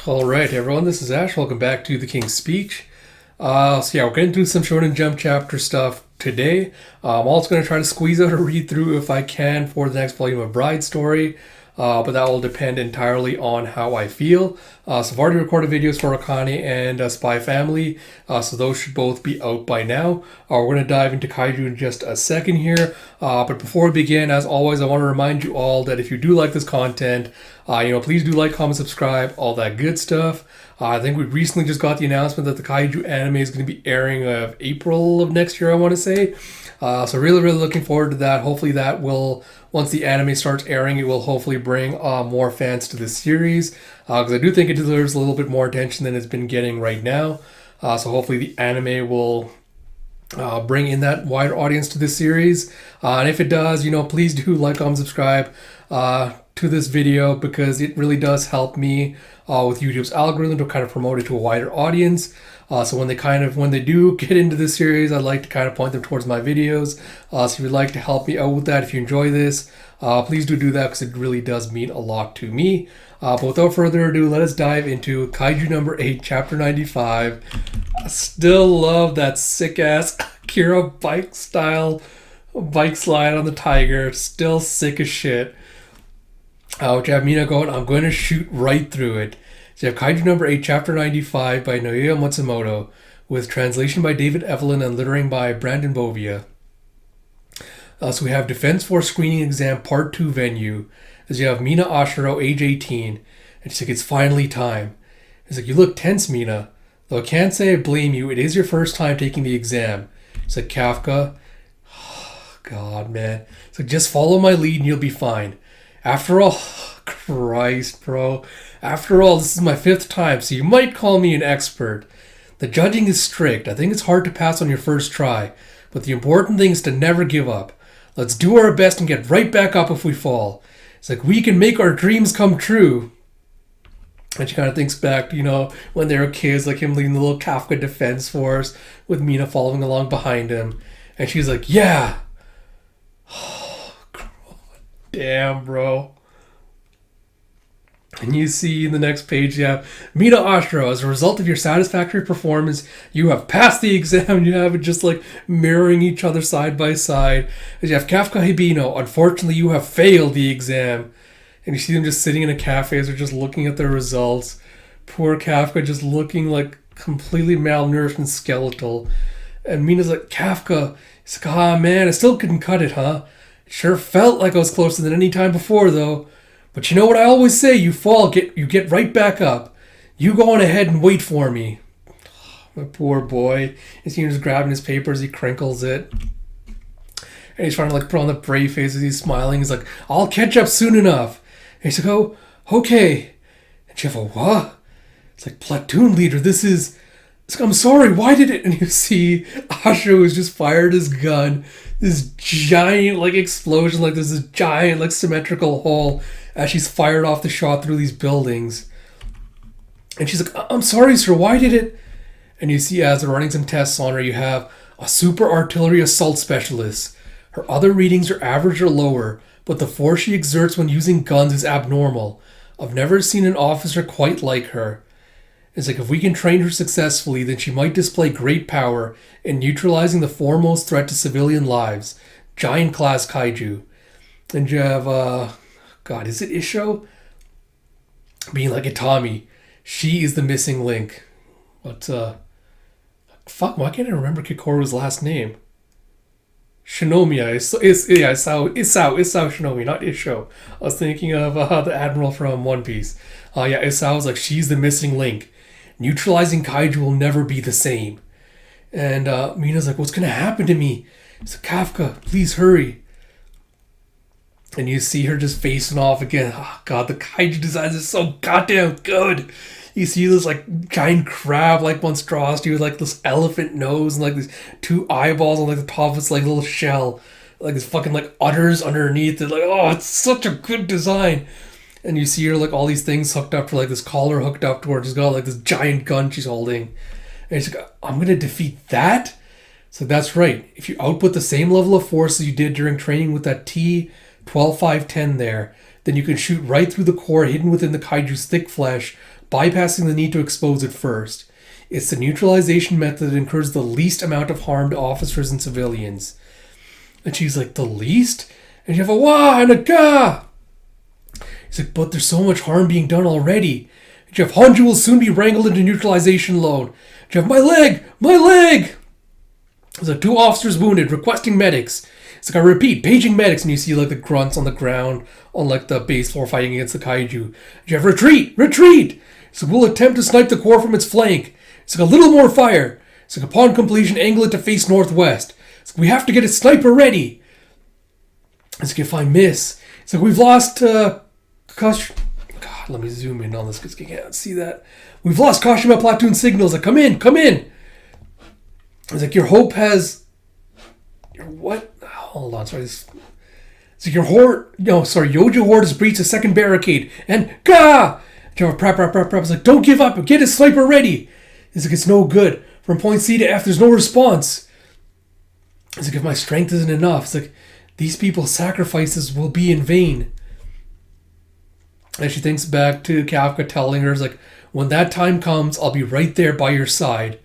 All right, everyone, this is Ash. Welcome back to The King's Speech. We're getting through some Shonen Jump chapter stuff today. I'm also going to try to squeeze out a read through if I can for the next volume of Bride Story, but that will depend entirely on how I feel. So I've already recorded videos for Akane and Spy Family, so those should both be out by now. We're going to dive into Kaiju in just a second here, but before we begin, as always, I want to remind you all that if you do like this content, please do like, comment, subscribe, all that good stuff. I think we recently just got the announcement that the Kaiju anime is going to be airing of April of next year, I want to say. So really looking forward to that. Hopefully that will, once the anime starts airing, it will hopefully bring more fans to this series. Because I do think it deserves a little bit more attention than it's been getting right now. So hopefully the anime will bring in that wider audience to this series. And if it does, please do like, comment, subscribe to this video, because it really does help me with YouTube's algorithm to kind of promote it to a wider audience. So when they do get into this series, I'd like to kind of point them towards my videos. So if you'd like to help me out with that, if you enjoy this, please do that, because it really does mean a lot to me. But without further ado, let us dive into Kaiju number 8, chapter 95. I still love that sick-ass Akira bike slide on the tiger. Still sick as shit. Which you have Mina going, I'm going to shoot right through it. So you have Kaiju number 8, chapter 95 by Naoya Matsumoto, with translation by David Evelyn and lettering by Brandon Bovia. So we have Defense Force Screening Exam Part 2 venue. As you have Mina Ashiro, age 18. And she's like, it's finally time. He's like, you look tense, Mina. Though I can't say I blame you, it is your first time taking the exam. She's like, Kafka. Oh, God, man. It's like, just follow my lead and you'll be fine. After all, Christ, bro. After all, this is my 5th time, so you might call me an expert. The judging is strict. I think it's hard to pass on your first try, but the important thing is to never give up. Let's do our best and get right back up if we fall. It's like, we can make our dreams come true. And she kind of thinks back, when they were kids, like him leading the little Kafka defense force with Mina following along behind him. And she's like, yeah. Damn, bro. And you see in the next page, you have Mina Ashiro. As a result of your satisfactory performance, you have passed the exam. You have it just like mirroring each other side by side. As you have Kafka Hibino. Unfortunately, you have failed the exam. And you see them just sitting in a cafe as they're just looking at their results. Poor Kafka just looking like completely malnourished and skeletal. And Mina's like, Kafka. He's like, ah, man, I still couldn't cut it, huh? It sure felt like I was closer than any time before, though. But you know what I always say, you fall, you get right back up. You go on ahead and wait for me. My poor boy. He's just grabbing his paper as he crinkles it. And he's trying to put on the brave face as he's smiling. He's like, I'll catch up soon enough. And he's like, oh, okay. And you have a what? It's like, platoon leader, this is... It's like, I'm sorry, why did it... And you see Ashiro has just fired his gun. This giant, explosion, there's this giant, symmetrical hole as she's fired off the shot through these buildings. And she's like, I'm sorry, sir, why did it... And you see, as they're running some tests on her, you have a super artillery assault specialist. Her other readings are average or lower, but the force she exerts when using guns is abnormal. I've never seen an officer quite like her. It's like, if we can train her successfully, then she might display great power in neutralizing the foremost threat to civilian lives, giant class kaiju. And you have, God, is it Isho? Being like Itami. She is the missing link. But, fuck, why can't I remember Kikoru's last name? Shinomiya. Isao Shinomi, not Isho. I was thinking of the Admiral from One Piece. Isao's like, she's the missing link. Neutralizing kaiju will never be the same. And Mina's like, what's going to happen to me? It's like, Kafka, please hurry. And you see her just facing off again. Oh, God, the kaiju designs is so goddamn good. You see this, giant crab-like monstrosity with, this elephant nose and, these 2 eyeballs on, the top of its, little shell. This fucking, udders underneath it. Oh, it's such a good design. And you see her, all these things hooked up to, this collar hooked up to her. She's got, this giant gun she's holding. And she's like, I'm going to defeat that? So that's right. If you output the same level of force as you did during training with that T-12510 there, then you can shoot right through the core hidden within the kaiju's thick flesh, bypassing the need to expose it first. It's the neutralization method that incurs the least amount of harm to officers and civilians. And she's like, the least? And you have a wah and a ga. He's like, but there's so much harm being done already. And you have Hanju will soon be wrangled into neutralization loan. And you have my leg. There's like 2 officers wounded, requesting medics. It's like, I repeat, paging medics. And you see like the grunts on the ground on like the base floor fighting against the kaiju. And you have retreat. So we'll attempt to snipe the core from its flank. It's like a little more fire. It's like upon completion, angle it to face northwest. It's like we have to get a sniper ready. It's like if I miss. It's like we've lost God, let me zoom in on this because you can't see that. We've lost Kashima platoon signals. Like, come in. It's like your hope has... Your what? Hold on, sorry. It's like your horde... No, sorry. Yojo horde has breached a second barricade. And Gah! Prep. It's like, don't give up. Get his sniper ready. It's like, it's no good. From point C to F, there's no response. It's like, if my strength isn't enough. It's like, these people's sacrifices will be in vain. And she thinks back to Kafka telling her, it's like, when that time comes, I'll be right there by your side.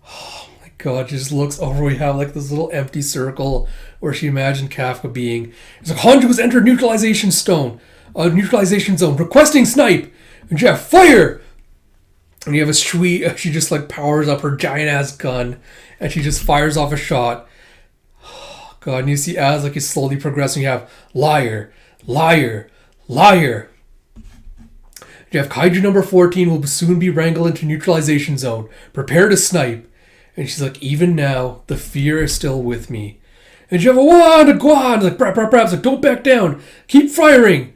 Oh my God, she just looks over. We have like this little empty circle where she imagined Kafka being. It's like, Hanju has entered neutralization zone, requesting snipe. And you have fire. And you have a Shui, she just like powers up her giant ass gun and she just fires off a shot. Oh God, and you see as like he's slowly progressing, you have liar. You have Kaiju number 14 will soon be wrangled into neutralization zone. Prepare to snipe. And she's like, even now, the fear is still with me. And you have a wah and a guan. Like, brap. It's like, don't back down. Keep firing.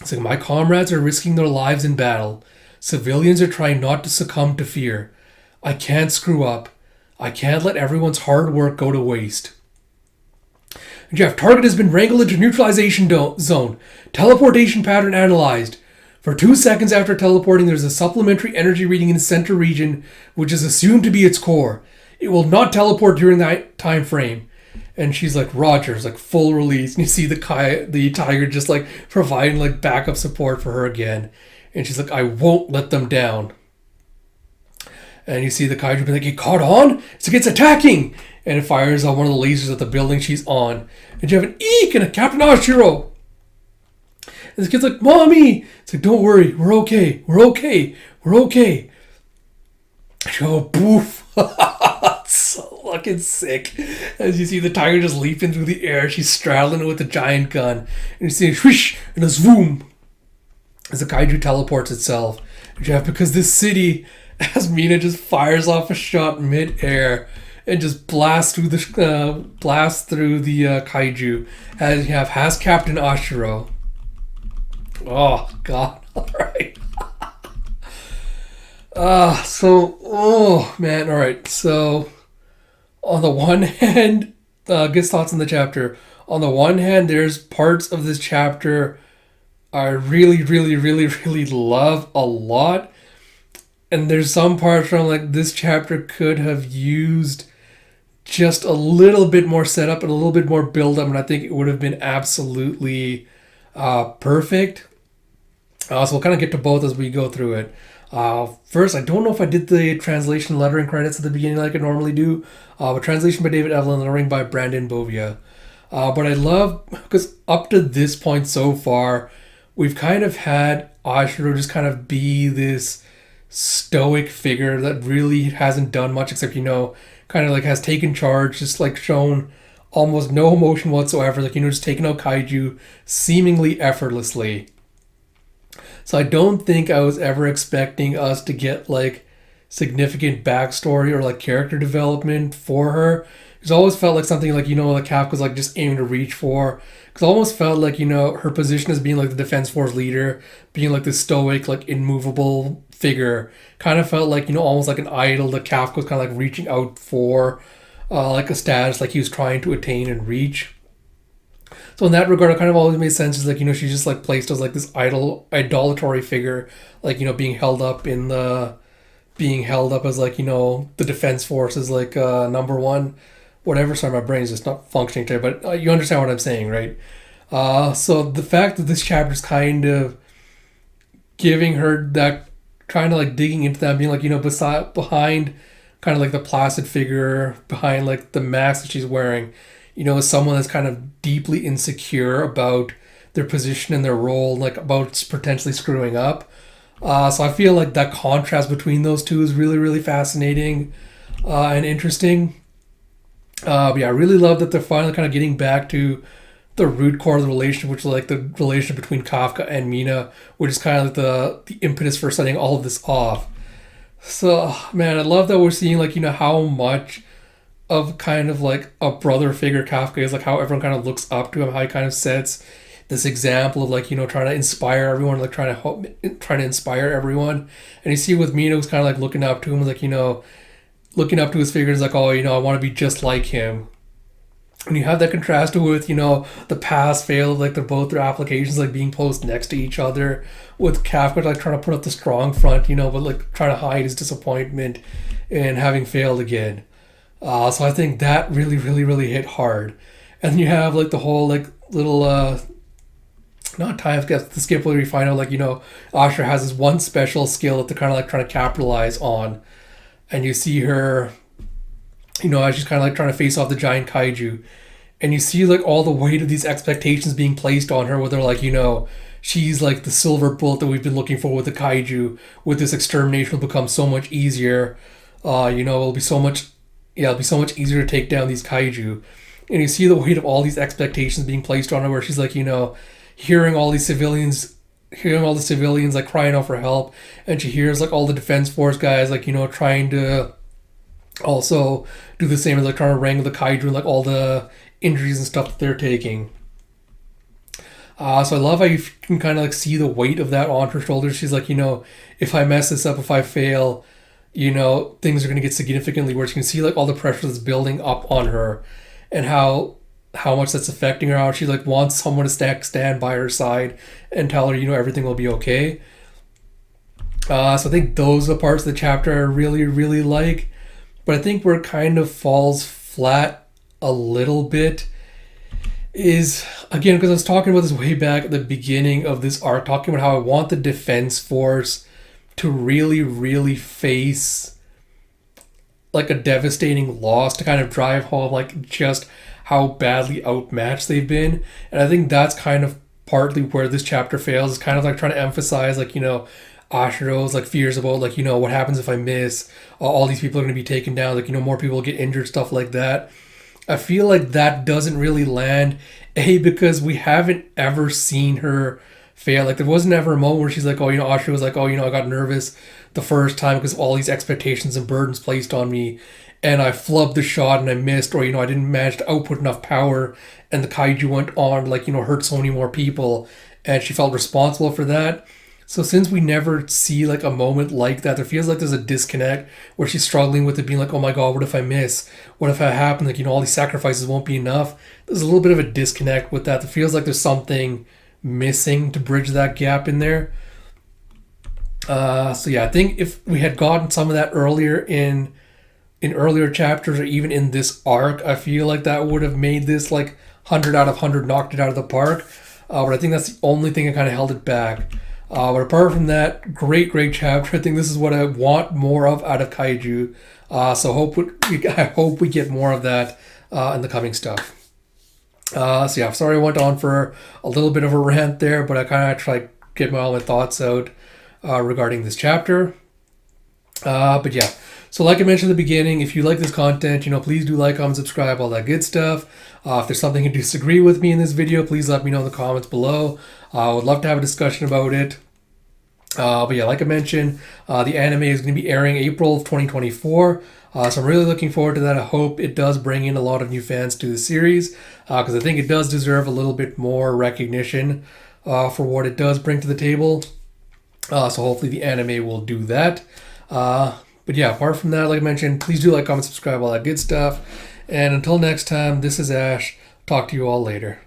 It's like, my comrades are risking their lives in battle. Civilians are trying not to succumb to fear. I can't screw up. I can't let everyone's hard work go to waste. And you have target has been wrangled into neutralization zone. Teleportation pattern analyzed. For 2 seconds after teleporting, there's a supplementary energy reading in the center region, which is assumed to be its core. It will not teleport during that time frame. And she's like, Roger's like full release. And you see the tiger just like providing like backup support for her again. And she's like, I won't let them down. And you see the kaiju be like, it caught on? It's like, it's attacking! And it fires on one of the lasers at the building she's on. And you have an eek and a Captain Ashiro. And this kid's like, Mommy! It's like, don't worry, we're okay. And you go, boof. It's so fucking sick. As you see the tiger just leaping through the air, she's straddling it with a giant gun. And you see a whoosh and a zoom as the kaiju teleports itself. And you have, because this city, as Mina just fires off a shot mid-air and just blasts through the kaiju, as you has Captain Ashiro. Oh God! All right. Oh man! All right. So, on the one hand, Git's thoughts on the chapter. On the one hand, there's parts of this chapter I really love a lot. And there's some parts where I'm like, this chapter could have used just a little bit more setup and a little bit more build-up, and I think it would have been absolutely perfect. So we'll kind of get to both as we go through it. First, I don't know if I did the translation lettering credits at the beginning like I normally do, but translation by David Evelyn, lettering by Brandon Bovia. But I love, because up to this point so far, we've kind of had Ashiro just kind of be this stoic figure that really hasn't done much except, kind of like has taken charge, just like shown almost no emotion whatsoever, like, just taking out kaiju seemingly effortlessly. So I don't think I was ever expecting us to get like significant backstory or like character development for her. It's always felt like something like, like Kafka's like just aiming to reach for. Because I almost felt like, her position as being like the Defense Force leader, being like this stoic, like immovable figure, kind of felt like, almost like an idol that Kafka was kind of like reaching out for, like a status like he was trying to attain and reach. So in that regard, it kind of always made sense. Is like, she's just like placed as like this idolatory figure, like, being held up as like, the Defense Force is like number one, whatever. Sorry, my brain's just not functioning today, but you understand what I'm saying, right? So the fact that this chapter is kind of giving her that kind of like digging into that, being like, behind kind of like the placid figure, behind like the mask that she's wearing, is someone that's kind of deeply insecure about their position and their role, like about potentially screwing up. So I feel like that contrast between those two is really, really fascinating and interesting. But yeah, I really love that they're finally kind of getting back to the root core of the relationship, which is like the relationship between Kafka and Mina, which is kind of like the impetus for setting all of this off. So, man, I love that we're seeing like, how much of kind of like a brother figure Kafka is, like how everyone kind of looks up to him, how he kind of sets this example of like, trying to inspire everyone, like trying to inspire everyone. And you see with Mina who's kind of like looking up to him, like, looking up to his figures, like, oh, I want to be just like him. And you have that contrasted with, the pass fail of like their applications like being posed next to each other, with Kafka like trying to put up the strong front, but like trying to hide his disappointment and having failed again. So I think that really, really, really hit hard. And then you have like the whole like little not time skip, the skip where we find out like, Asher has this one special skill that they're kind of like trying to capitalize on. And you see her, as she's kind of like trying to face off the giant kaiju. And you see like all the weight of these expectations being placed on her, where they're like, she's like the silver bullet that we've been looking for with the kaiju. With this extermination will become so much easier. It'll be so much easier to take down these kaiju. And you see the weight of all these expectations being placed on her, where she's like, hearing all the civilians like crying out for help, and she hears like all the defense force guys like, trying to also do the same, as like trying to wrangle the kaiju and like all the injuries and stuff that they're taking. So I love how you can kind of like see the weight of that on her shoulders. She's like, if I mess this up, if I fail, things are going to get significantly worse. You can see like all the pressure that's building up on her, and how much that's affecting her. How she like wants someone to stand by her side and tell her, everything will be okay. So I think those are the parts of the chapter I really, really like. But I think where it kind of falls flat a little bit is, again, because I was talking about this way back at the beginning of this arc, talking about how I want the defense force to really, really face like a devastating loss to kind of drive home like just how badly outmatched they've been. And I think that's kind of partly where this chapter fails, is kind of like trying to emphasize like, Ashiro's like fears about like, what happens if I miss, all these people are going to be taken down, like, more people get injured, stuff like that. I feel like that doesn't really land, because we haven't ever seen her fail. Like there wasn't ever a moment where she's like, oh, Ashura was like, oh, I got nervous the first time because of all these expectations and burdens placed on me, and I flubbed the shot and I missed, or I didn't manage to output enough power, and the kaiju went on like, hurt so many more people, and she felt responsible for that. So since we never see like a moment like that, there feels like there's a disconnect where she's struggling with it, being like, oh my god, what if I miss? What if I happen? Like, all these sacrifices won't be enough. There's a little bit of a disconnect with that. It feels like there's something missing to bridge that gap in there. So yeah, I think if we had gotten some of that earlier in earlier chapters, or even in this arc, I feel like that would have made this like 100 out of 100, knocked it out of the park. But I think that's the only thing that kind of held it back. But apart from that, great chapter. I think this is what I want more of out of Kaiju. So I hope we get more of that in the coming stuff. So yeah, sorry I went on for a little bit of a rant there, but I kind of tried to get all my thoughts out regarding this chapter. But yeah, so like I mentioned at the beginning, if you like this content, please do like, comment, subscribe, all that good stuff. If there's something you disagree with me in this video, please let me know in the comments below. I would love to have a discussion about it. But yeah, like I mentioned, the anime is going to be airing April of 2024. So I'm really looking forward to that. I hope it does bring in a lot of new fans to the series, because I think it does deserve a little bit more recognition for what it does bring to the table. So hopefully the anime will do that. But yeah, apart from that, like I mentioned, please do like, comment, subscribe, all that good stuff. And until next time, this is Ash. Talk to you all later.